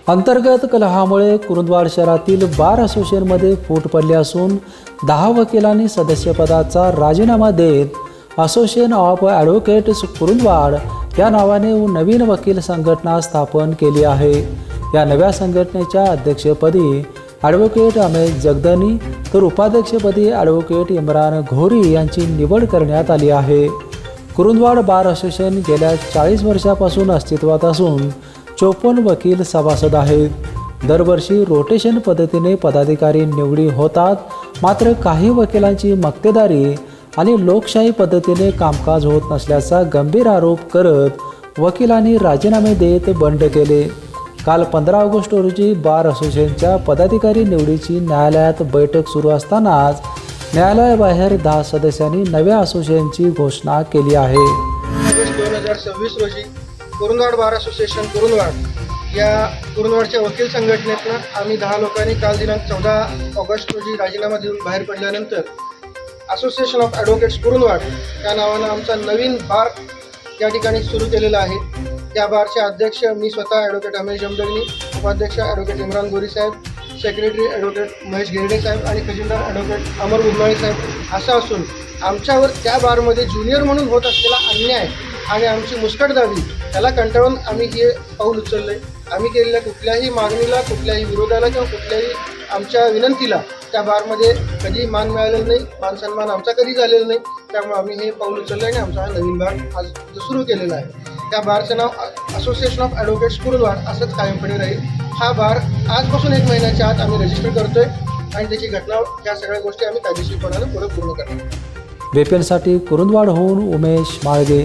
अंतर्गत कलहामुळे कुरुंदवाड शहरातील बार असोसिएशनमध्ये फूट पडली असून 10 वकिलांनी सदस्यपदाचा राजीनामा देत असोसिएशन ऑफ ॲडव्होकेट्स कुरुंदवाड या नावाने नवीन वकील संघटना स्थापन केली आहे। या नव्या संघटनेच्या अध्यक्षपदी ॲडव्होकेट अमेश जगदनी तर उपाध्यक्षपदी ॲडव्होकेट इम्रान घोरी यांची निवड करण्यात आली आहे। कुरुंदवाड बार असोसिएशन गेल्या 40 वर्षापासून अस्तित्वात असून 54 वकील सभासद आहेत। दरवर्षी रोटेशन पद्धतीने पदाधिकारी निवडी होतात, मात्र काही वकिलांची मक्तेदारी आणि लोकशाही पद्धतीने कामकाज होत नसल्याचा गंभीर आरोप करत वकिलांनी राजीनामे देत बंड केले। काल 15 ऑगस्ट रोजी बार असोसिएशनच्या पदाधिकारी निवडीची न्यायालयात बैठक सुरू असतानाच न्यायालयाबाहेर 10 सदस्यांनी नव्या असोसिएशनची घोषणा केली आहे। ऑगस्ट 2026 रोजी कुरुंदवाड बार असोसिएशन कुरुंदवाड या कुरुंदवाडच्या वकील संघटनेतनं आम्ही 10 लोकांनी काल दिनांक 14 ऑगस्ट रोजी राजीनामा देऊन बाहेर पडल्यानंतर असोसिएशन ऑफ ॲडव्होकेट्स कुरुंदवाड या नावानं आमचा नवीन बार या ठिकाणी सुरू केलेला आहे। त्या बारचे अध्यक्ष मी स्वतः ॲडव्होकेट अमेश जमदग्नी, उपाध्यक्ष ॲडव्होकेट इम्रान गोरी साहेब, सेक्रेटरी ॲडव्होकेट महेश गिरडे साहेब आणि खजिनदार ॲडव्होकेट अमर गुंबाळे साहेब असं असून आमच्यावर त्या बारमध्ये ज्युनियर म्हणून होत असलेला अन्याय आणि आमची मुस्कटदाबी त्याला कंटाळून आम्ही हे पाऊल उचललं आहे। आम्ही केलेल्या कुठल्याही मागणीला, कुठल्याही विरोधाला किंवा कुठल्याही आमच्या विनंतीला त्या बारमध्ये कधी मान मिळालेला नाही, मान सन्मान आमचा कधी झालेला नाही। त्यामुळे आम्ही हे पाऊल उचललं आहे आणि आमचा हा नवीन बार आज सुरू केलेला आहे। त्या बारचं नाव असोसिएशन ऑफ ॲडव्होकेट्स कुरुंदवाड असंच कायमपणे राहील। हा बार आजपासून 1 महिन्याच्या आत आम्ही रजिस्टर करतोय आणि त्याची घटना या सगळ्या गोष्टी आम्ही कायदेशीरपणाने पुढे पूर्ण करणार। वेपेनसाठी कुरुंदवाडहून उमेश माळगे।